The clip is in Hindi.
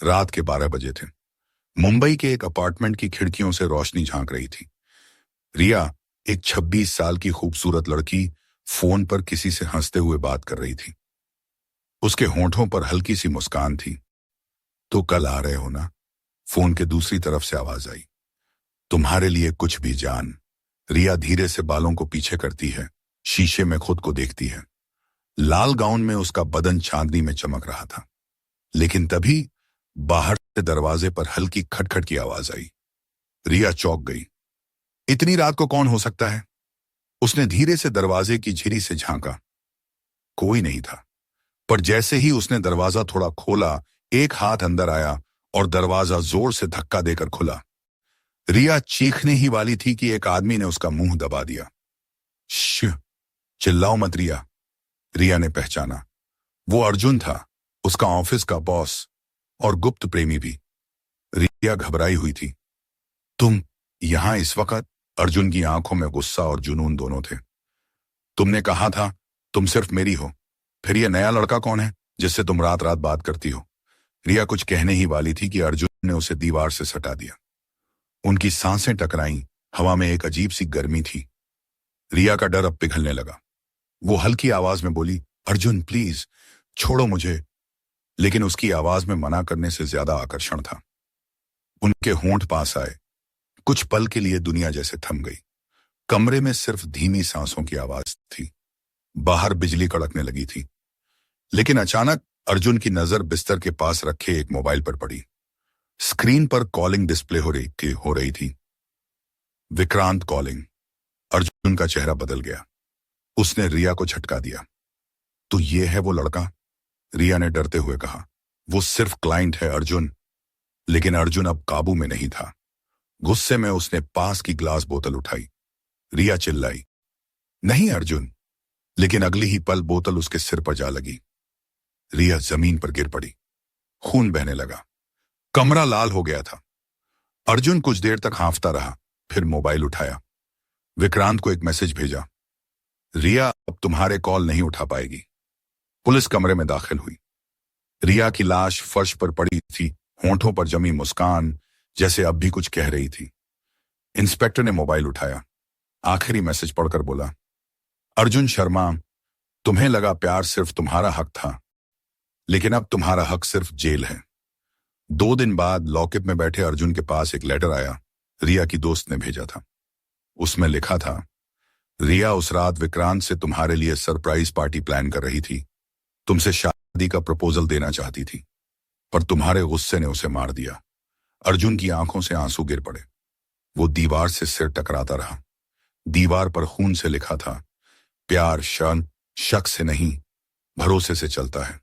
रात के 12 बजे थे। मुंबई के एक अपार्टमेंट की खिड़कियों से रोशनी झांक रही थी। रिया, एक 26 साल की खूबसूरत लड़की, फोन पर किसी से हंसते हुए बात कर रही थी। उसके होंठों पर हल्की सी मुस्कान थी। तो कल आ रहे हो ना? फोन के दूसरी तरफ से आवाज आई। तुम्हारे लिए कुछ भी जान। रिया धीरे से बालों को पीछे करती है, शीशे में खुद को देखती है। लाल गाउन में उसका बदन चांदनी में चमक रहा था। लेकिन तभी बाहर से दरवाजे पर हल्की खटखट की आवाज आई। रिया चौंक गई। इतनी रात को कौन हो सकता है? उसने धीरे से दरवाजे की झिरी से झांका। कोई नहीं था। पर जैसे ही उसने दरवाजा थोड़ा खोला, एक हाथ अंदर आया और दरवाजा जोर से धक्का देकर खुला। रिया चीखने ही वाली थी कि एक आदमी ने उसका मुंह दबा दिया। श चिल्लाओ मत रिया। रिया ने पहचाना। वो अर्जुन था, उसका ऑफिस का बॉस और गुप्त प्रेमी भी। रिया घबराई हुई थी। तुम यहां इस वक्त? अर्जुन की आंखों में गुस्सा और जुनून दोनों थे। तुमने कहा था तुम सिर्फ मेरी हो। फिर यह नया लड़का कौन है जिससे तुम रात रात बात करती हो? रिया कुछ कहने ही वाली थी कि अर्जुन ने उसे दीवार से सटा दिया। उनकी सांसें टकराईं, हवा में एक अजीब सी गर्मी थी। रिया का डर अब पिघलने लगा। वो हल्की आवाज में बोली, अर्जुन प्लीज छोड़ो मुझे। लेकिन उसकी आवाज में मना करने से ज्यादा आकर्षण था। उनके होंठ पास आए। कुछ पल के लिए दुनिया जैसे थम गई। कमरे में सिर्फ धीमी सांसों की आवाज थी। बाहर बिजली कड़कने लगी थी। लेकिन अचानक अर्जुन की नजर बिस्तर के पास रखे एक मोबाइल पर पड़ी। स्क्रीन पर कॉलिंग डिस्प्ले हो रही थी। विक्रांत कॉलिंग। अर्जुन का चेहरा बदल गया। उसने रिया को झटका दिया। तो ये है वो लड़का? रिया ने डरते हुए कहा। वो सिर्फ क्लाइंट है अर्जुन। लेकिन अर्जुन अब काबू में नहीं था। गुस्से में उसने पास की ग्लास बोतल उठाई। रिया चिल्लाई, नहीं अर्जुन। लेकिन अगली ही पल बोतल उसके सिर पर जा लगी। रिया जमीन पर गिर पड़ी। खून बहने लगा। कमरा लाल हो गया था। अर्जुन कुछ देर तक हांफता रहा, फिर मोबाइल उठाया। विक्रांत को एक मैसेज भेजा। रिया अब तुम्हारे कॉल नहीं उठा पाएगी। पुलिस कमरे में दाखिल हुई। रिया की लाश फर्श पर पड़ी थी, होंठों पर जमी मुस्कान जैसे अब भी कुछ कह रही थी। इंस्पेक्टर ने मोबाइल उठाया। आखिरी मैसेज पढ़कर बोला, अर्जुन शर्मा, तुम्हें लगा प्यार सिर्फ तुम्हारा हक था, लेकिन अब तुम्हारा हक सिर्फ जेल है। 2 दिन बाद लॉकअप में बैठे अर्जुन के पास एक लेटर आया। रिया की दोस्त ने भेजा था। उसमें लिखा था, रिया उस रात विक्रांत से तुम्हारे लिए सरप्राइज पार्टी प्लान कर रही थी। तुमसे शादी का प्रपोजल देना चाहती थी, पर तुम्हारे गुस्से ने उसे मार दिया। अर्जुन की आंखों से आंसू गिर पड़े। वो दीवार से सिर टकराता रहा। दीवार पर खून से लिखा था, प्यार शक से नहीं, भरोसे से चलता है।